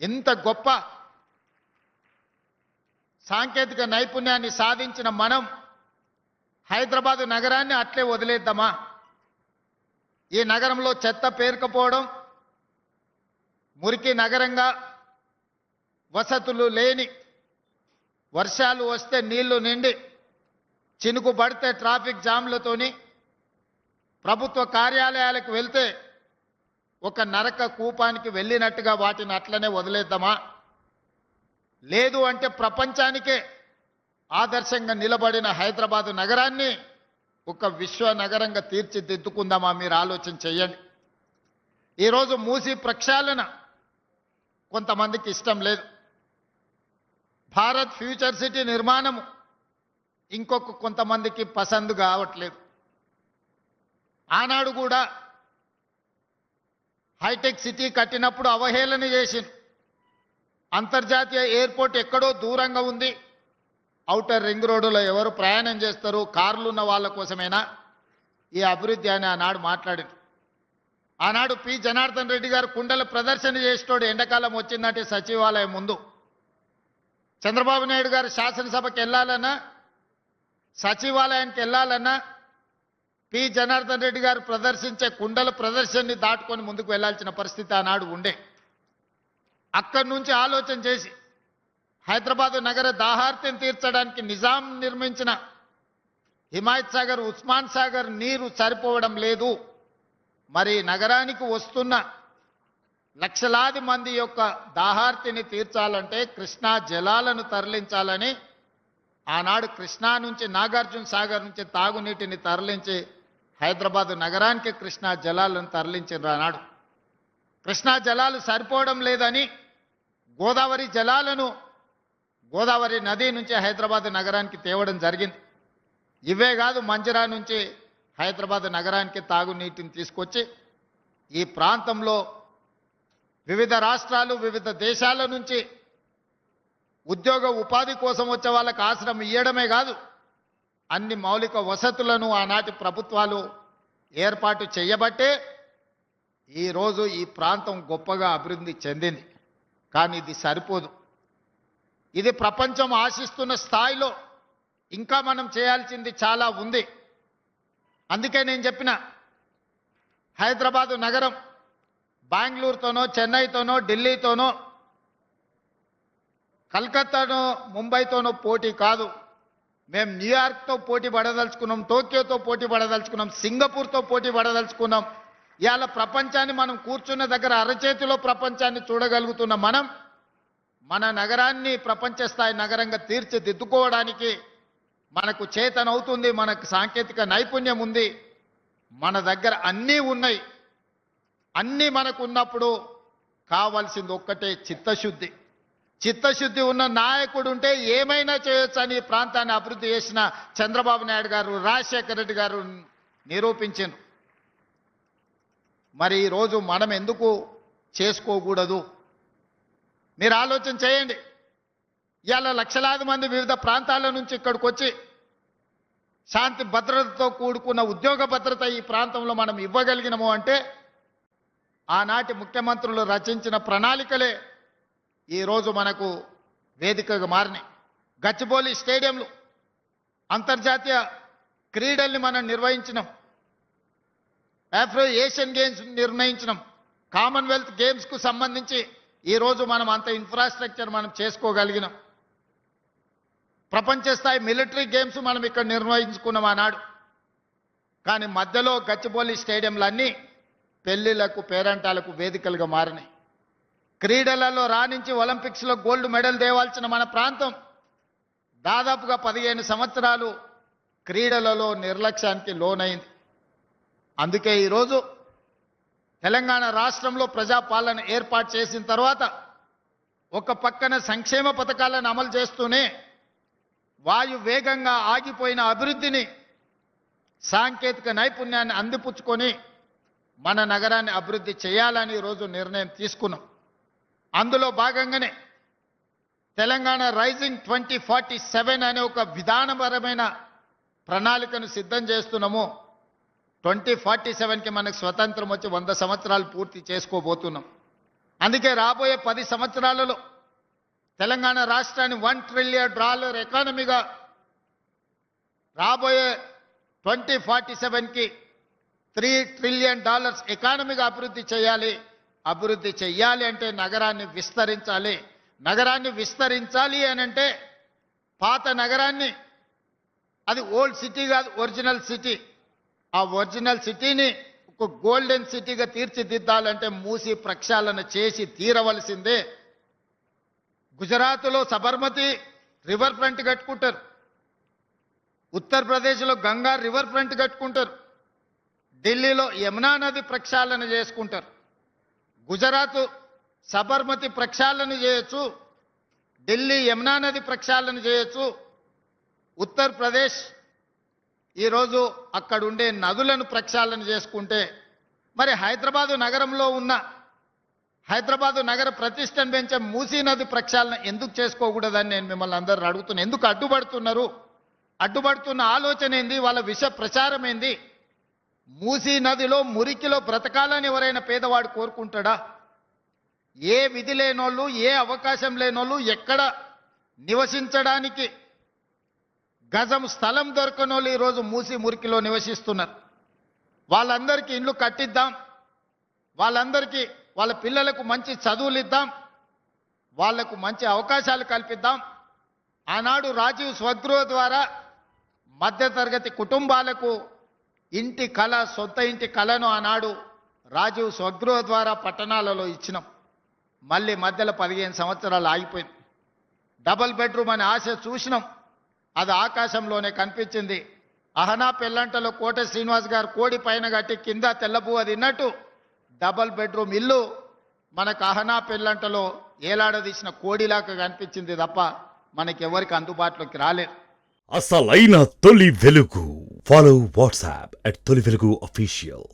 ఎంత గొప్ప సాంకేతిక నైపుణ్యాన్ని సాధించిన మనం హైదరాబాద్ నగరాన్ని అట్లే వదిలేద్దామా? ఈ నగరంలో చెత్త పేరుకపోవడం, మురికి నగరంగా, వసతులు లేని, వర్షాలు వస్తే నీళ్లు నిండి, చినుకు పడితే ట్రాఫిక్ జామ్లతోని, ప్రభుత్వ కార్యాలయాలకు వెళ్తే ఒక నరక కూపానికి వెళ్ళినట్టుగా వాటిని అట్లనే వదిలేద్దామా? లేదు అంటే ప్రపంచానికే ఆదర్శంగా నిలబడిన హైదరాబాదు నగరాన్ని ఒక విశ్వ నగరంగా తీర్చిదిద్దుకుందామా? మీరు ఆలోచన చేయండి. ఈరోజు మూసీ ప్రక్షాళన కొంతమందికి ఇష్టం లేదు. భారత్ ఫ్యూచర్ సిటీ నిర్మాణము ఇంకొక కొంతమందికి పసందు కావట్లేదు. ఆనాడు కూడా హైటెక్ సిటీ కట్టినప్పుడు అవహేళన చేసింది. అంతర్జాతీయ ఎయిర్పోర్ట్ ఎక్కడో దూరంగా ఉంది, ఔటర్ రింగ్ రోడ్డులో ఎవరు ప్రయాణం చేస్తారు, కార్లు ఉన్న వాళ్ళ కోసమేనా ఈ అభివృద్ధి అని ఆనాడు మాట్లాడింది. ఆనాడు పి జనార్దన్ రెడ్డి గారు కుండల ప్రదర్శన చేసేటోడు ఎండాకాలం వచ్చిందంటే సచివాలయం ముందు. చంద్రబాబు నాయుడు గారు శాసనసభకి వెళ్ళాలన్నా, సచివాలయానికి వెళ్ళాలన్నా పి జనార్దన్ రెడ్డి గారు ప్రదర్శించే కుండల ప్రదర్శనని దాటుకొని ముందుకు వెళ్లాల్సిన పరిస్థితి ఆనాడు ఉండే. అక్కడి నుంచి ఆలోచన చేసి హైదరాబాదు నగర దాహార్తిని తీర్చడానికి నిజాం నిర్మించిన హిమాయత్ సాగర్, ఉస్మాన్ సాగర్ నీరు సరిపోవడం లేదు, మరి నగరానికి వస్తున్న లక్షలాది మంది యొక్క దాహార్తిని తీర్చాలంటే కృష్ణా జలాలను తరలించాలని ఆనాడు కృష్ణా నుంచి, నాగార్జున సాగర్ నుంచి తాగునీటిని తరలించి హైదరాబాదు నగరానికి కృష్ణా జలాలను తరలించారు. ఆనాడు కృష్ణా జలాలు సరిపోవడం లేదని గోదావరి జలాలను గోదావరి నది నుంచి హైదరాబాదు నగరానికి తేవడం జరిగింది. ఇవే కాదు, మంజరా నుంచి హైదరాబాదు నగరానికి తాగునీటిని తీసుకొచ్చి ఈ ప్రాంతంలో వివిధ రాష్ట్రాలు, వివిధ దేశాల నుంచి ఉద్యోగ ఉపాధి కోసం వచ్చే వాళ్ళకి ఆశ్రమం ఇవ్వడమే కాదు, అన్ని మౌలిక వసతులను ఆనాటి ప్రభుత్వాలు ఏర్పాటు చేయబట్టే ఈరోజు ఈ ప్రాంతం గొప్పగా అభివృద్ధి చెందింది. కానీ ఇది సరిపోదు. ఇది ప్రపంచం ఆశిస్తున్న స్థాయిలో ఇంకా మనం చేయాల్సింది చాలా ఉంది. అందుకే నేను చెప్పిన హైదరాబాదు నగరం బెంగళూరుతోనో, చెన్నైతోనో, ఢిల్లీతోనో, కలకత్తానో, ముంబైతోనో పోటీ కాదు. మేము న్యూయార్క్తో పోటీ పడదలుచుకున్నాం, టోక్యోతో పోటీ పడదలుచుకున్నాం, సింగపూర్తో పోటీ పడదలుచుకున్నాం. ఇవాళ ప్రపంచాన్ని మనం కూర్చున్న దగ్గర అరచేతిలో ప్రపంచాన్ని చూడగలుగుతున్న మనం మన నగరాన్ని ప్రపంచ స్థాయి నగరంగా తీర్చిదిద్దుకోవడానికి మనకు చేతనవుతుంది, మనకు సాంకేతిక నైపుణ్యం ఉంది, మన దగ్గర అన్నీ ఉన్నాయి. అన్నీ మనకు ఉన్నప్పుడు కావాల్సింది ఒక్కటే చిత్తశుద్ధి. చిత్తశుద్ధి ఉన్న నాయకుడు ఉంటే ఏమైనా చేయొచ్చు అని ఈ ప్రాంతాన్ని అభివృద్ధి చేసిన చంద్రబాబు నాయుడు గారు, రాజశేఖర రెడ్డి గారు నిరూపించారు. మరి ఈరోజు మనం ఎందుకు చేసుకోకూడదు? మీరు ఆలోచన చేయండి. ఇవాళ లక్షలాది మంది వివిధ ప్రాంతాల నుంచి ఇక్కడికి వచ్చి శాంతి భద్రతతో కూడుకున్న ఉద్యోగ భద్రత ఈ ప్రాంతంలో మనం ఇవ్వగలిగినము అంటే ఆనాటి ముఖ్యమంత్రులు రచించిన ప్రణాళికలే ఈరోజు మనకు వేదికగా మారినాయి. గచ్చిబౌలి స్టేడియంలు, అంతర్జాతీయ క్రీడల్ని మనం నిర్వహించినాం, ఆఫ్రో ఏషియన్ గేమ్స్ నిర్ణయించినాం, కామన్వెల్త్ గేమ్స్కు సంబంధించి ఈరోజు మనం అంత ఇన్ఫ్రాస్ట్రక్చర్ మనం చేసుకోగలిగినాం. ప్రపంచ స్థాయి మిలిటరీ గేమ్స్ మనం ఇక్కడ నిర్వహించుకున్నాం ఆనాడు. కానీ మధ్యలో గచ్చిబౌలి స్టేడియంలన్నీ పెళ్లిళ్లకు, పేరంటాలకు వేదికలుగా మారినాయి. క్రీడలలో రాణించి ఒలింపిక్స్లో గోల్డ్ మెడల్ తేవాల్సిన మన ప్రాంతం దాదాపుగా 15 సంవత్సరాలు క్రీడలలో నిర్లక్ష్యానికి లోనైంది. అందుకే ఈరోజు తెలంగాణ రాష్ట్రంలో ప్రజాపాలన ఏర్పాటు చేసిన తర్వాత ఒక పక్కన సంక్షేమ పథకాలను అమలు చేస్తూనే వాయు వేగంగా ఆగిపోయిన అభివృద్ధిని, సాంకేతిక నైపుణ్యాన్ని అందిపుచ్చుకొని మన నగరాన్ని అభివృద్ధి చేయాలని ఈరోజు నిర్ణయం తీసుకున్నాం. అందులో భాగంగానే తెలంగాణ రైజింగ్ 2047 అనే ఒక విధానపరమైన ప్రణాళికను సిద్ధం చేస్తున్నాము. 2047కి మనకు స్వతంత్రం వచ్చి 100 సంవత్సరాలు పూర్తి చేసుకోబోతున్నాం. అందుకే రాబోయే 10 సంవత్సరాలలో తెలంగాణ రాష్ట్రాన్ని $1 ట్రిలియన్ ఎకానమీగా రాబోయే 2047కి $3 ట్రిలియన్ ఎకానమీగా అభివృద్ధి చేయాలి. అభివృద్ధి చెయ్యాలి అంటే నగరాన్ని విస్తరించాలి. నగరాన్ని విస్తరించాలి అని అంటే పాత నగరాన్ని, అది ఓల్డ్ సిటీ కాదు, ఒరిజినల్ సిటీ, ఆ ఒరిజినల్ సిటీని ఒక గోల్డెన్ సిటీగా తీర్చిదిద్దాలంటే మూసి ప్రక్షాళన చేసి తీరవలసిందే. గుజరాత్లో సబర్మతి రివర్ ఫ్రంట్ కట్టుకుంటారు, ఉత్తరప్రదేశ్లో గంగా రివర్ ఫ్రంట్ కట్టుకుంటారు, ఢిల్లీలో యమునా నది ప్రక్షాళన చేసుకుంటారు. గుజరాత్ సబర్మతి ప్రక్షాళన చేయొచ్చు, ఢిల్లీ యమునా నది ప్రక్షాళన చేయొచ్చు, ఉత్తరప్రదేశ్ ఈరోజు అక్కడ ఉండే నదులను ప్రక్షాళన చేసుకుంటే మరి హైదరాబాదు నగరంలో ఉన్న హైదరాబాదు నగర ప్రతిష్టను పెంచే మూసీ నది ప్రక్షాళన ఎందుకు చేసుకోకూడదని నేను మిమ్మల్ని అందరూ అడుగుతున్నాను. ఎందుకు అడ్డుపడుతున్నారు? అడ్డుపడుతున్న ఆలోచన ఏంది? వాళ్ళ విష ప్రచారం ఏంది? మూసీ నదిలో మురికిలో బ్రతకాలని ఎవరైనా పేదవాడు కోరుకుంటాడా? ఏ విధి లేనోళ్ళు, ఏ అవకాశం లేనోళ్ళు, ఎక్కడ నివసించడానికి గజం స్థలం దొరకనోళ్ళు ఈరోజు మూసి మురికిలో నివసిస్తున్నారు. వాళ్ళందరికీ ఇండ్లు కట్టిద్దాం, వాళ్ళందరికీ వాళ్ళ పిల్లలకు మంచి చదువులు ఇద్దాం, వాళ్లకు మంచి అవకాశాలు కల్పిద్దాం. ఆనాడు రాజీవ్ స్వగృహ ద్వారా మధ్యతరగతి కుటుంబాలకు ఇంటి కళ, సొంత ఇంటి కళను ఆనాడు రాజీవ్ స్వగృహ ద్వారా పట్టణాలలో ఇచ్చినాం. మళ్ళీ మధ్యలో 15 సంవత్సరాలు ఆగిపోయింది. డబుల్ బెడ్రూమ్ అనే ఆశ చూసినాం, అది ఆకాశంలోనే కనిపించింది. అహనా పెళ్ళంటలో కోట శ్రీనివాస్ గారు కోడి పైన కట్టి కింద తెల్లబువ్వ తిన్నట్టు డబుల్ బెడ్రూమ్ ఇల్లు మనకు అహనా పెళ్ళంటలో ఏలాడదీసిన కోడిలాగా కనిపించింది తప్ప మనకెవరికి అందుబాటులోకి రాలేదు. అసలైన తొలి వెలుగు. ఫాలో వాట్సాప్ @తొలి వెలుగు అఫీషియల్.